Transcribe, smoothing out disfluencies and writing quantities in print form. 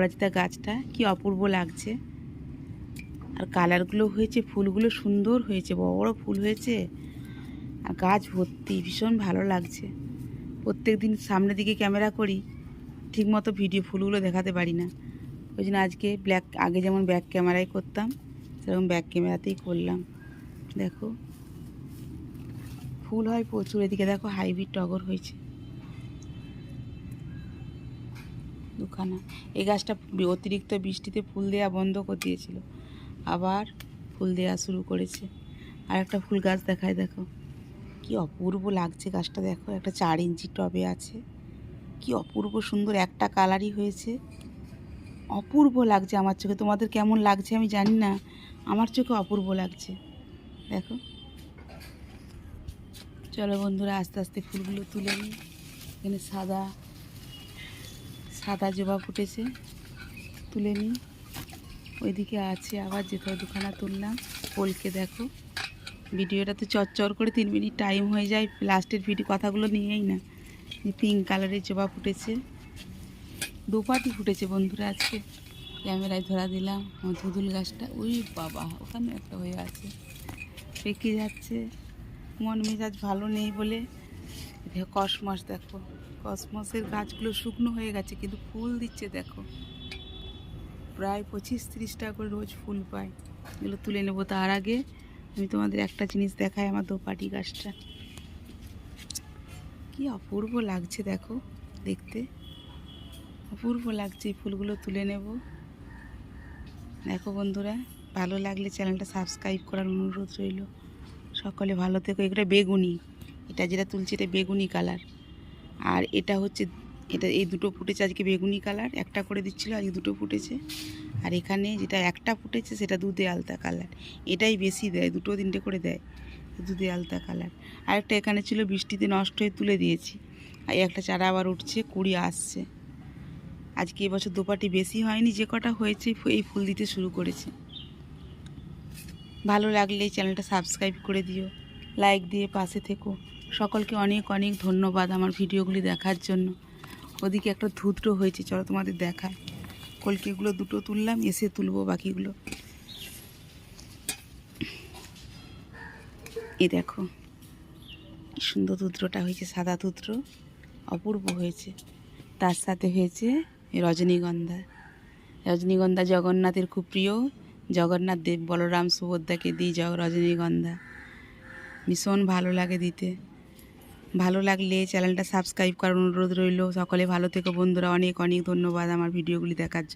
অপরাজিতা গাছটা কি অপূর্ব লাগছে। আর কালারগুলো হয়েছে, ফুলগুলো সুন্দর হয়েছে, বড় বড় ফুল হয়েছে, আর গাছ ভর্তি, ভীষণ ভালো লাগছে। প্রত্যেক দিন সামনের দিকে ক্যামেরা করি, ঠিকমতো ভিডিও ফুলগুলো দেখাতে পারি না। ওই জন্য আজকে আগে যেমন ব্যাক ক্যামেরায় করতাম সেরকম ব্যাক ক্যামেরাতেই করলাম। দেখো ফুল হয় প্রচুর। এদিকে দেখো হাইব্রিড টগর হয়েছে দুখানা। এই গাছটা অতিরিক্ত বৃষ্টিতে ফুল দেওয়া বন্ধ করে দিয়েছিল, আবার ফুল দেওয়া শুরু করেছে। আর একটা ফুল গাছ দেখায়, দেখো কি অপূর্ব লাগছে গাছটা। দেখো একটা 4 ইঞ্চি টবে আছে, কি অপূর্ব সুন্দর, একটা কালারই হয়েছে, অপূর্ব লাগছে আমার চোখে। তোমাদের কেমন লাগছে আমি জানি না, আমার চোখে অপূর্ব লাগছে। দেখো চলো বন্ধুরা আস্তে আস্তে ফুলগুলো তুলে নিই। এখানে সাদা সাদা জবা ফুটেছে, তুলে নিই। ওইদিকে আছে আবার যেটা দুখানা তুললাম। ফুলকে দেখো, ভিডিওটা তো চটচর করে 3 মিনিট টাইম হয়ে যায়, লাস্টের ভিডিও কথাগুলো নিয়েই না। পিঙ্ক কালারের জবা ফুটেছে, দুপাটি ফুটেছে বন্ধুরা আজকে। ক্যামেরায় ধরা দিলাম আমার ধুদুল গাছটা। ওই বাবা, ওখানে একটা হয়ে আছে, পেকে যাচ্ছে। মন মেজাজ ভালো নেই বলে। দেখো কসমস, দেখো কসমসের গাছগুলো শুকনো হয়ে গেছে কিন্তু ফুল দিচ্ছে। দেখো প্রায় 25-30টা করে রোজ ফুল পায়। এগুলো তুলে নেবো। তার আগে আমি তোমাদের একটা জিনিস দেখাই, আমার দোপাটি গাছটা কি অপূর্ব লাগছে। দেখো দেখতে অপূর্ব লাগছে। এই ফুলগুলো তুলে নেব। দেখো বন্ধুরা, ভালো লাগলে চ্যানেলটা সাবস্ক্রাইব করার অনুরোধ রইল। সকলে ভালো থেকো। এটা বেগুনি, এটা যেটা তুলছি এটা বেগুনি কালার। আর এটা হচ্ছে, এটা এই দুটো ফুটেছে আজকে বেগুনি কালার, একটা করে দিচ্ছিলো, আজকে দুটো ফুটেছে। আর এখানে যেটা একটা ফুটেছে সেটা দুধে আলতা কালার। এটাই বেশি দেয়, 2-3টে করে দেয়, দুধে আলতা কালার। আরেকটা এখানে ছিল, বৃষ্টিতে নষ্ট হয়ে তুলে দিয়েছি। আর একটা চারা আবার উঠছে, কুড়ি আসছে। আজকে এবছর দোপাটি বেশি হয়নি, যে কটা হয়েছে এই ফুল দিতে শুরু করেছে। ভালো লাগলে এই চ্যানেলটা সাবস্ক্রাইব করে দিও, লাইক দিয়ে পাশে থেকো। সকলকে অনেক অনেক ধন্যবাদ আমার ভিডিওগুলি দেখার জন্য। ওদিকে একটা ধুতরো হয়েছে, চলো তোমাদের দেখায়। কলকেগুলো দুটো তুললাম, এসে তুলবো বাকিগুলো। এই দেখো কি সুন্দর ধুতরোটা হয়েছে, সাদা ধুতরো, অপূর্ব হয়েছে। তার সাথে হয়েছে রজনীগন্ধা। রজনীগন্ধা জগন্নাথের খুব প্রিয়। জগন্নাথ দেব বলরাম সুভদ্রাকে দিই রজনীগন্ধা, ভীষণ ভালো লাগে দিতে। ভালো লাগলে চ্যানেলটা সাবস্ক্রাইব করার অনুরোধ রইল। সকলে ভালো থেকো বন্ধুরা, অনেক অনেক ধন্যবাদ আমার ভিডিওগুলি দেখার জন্য।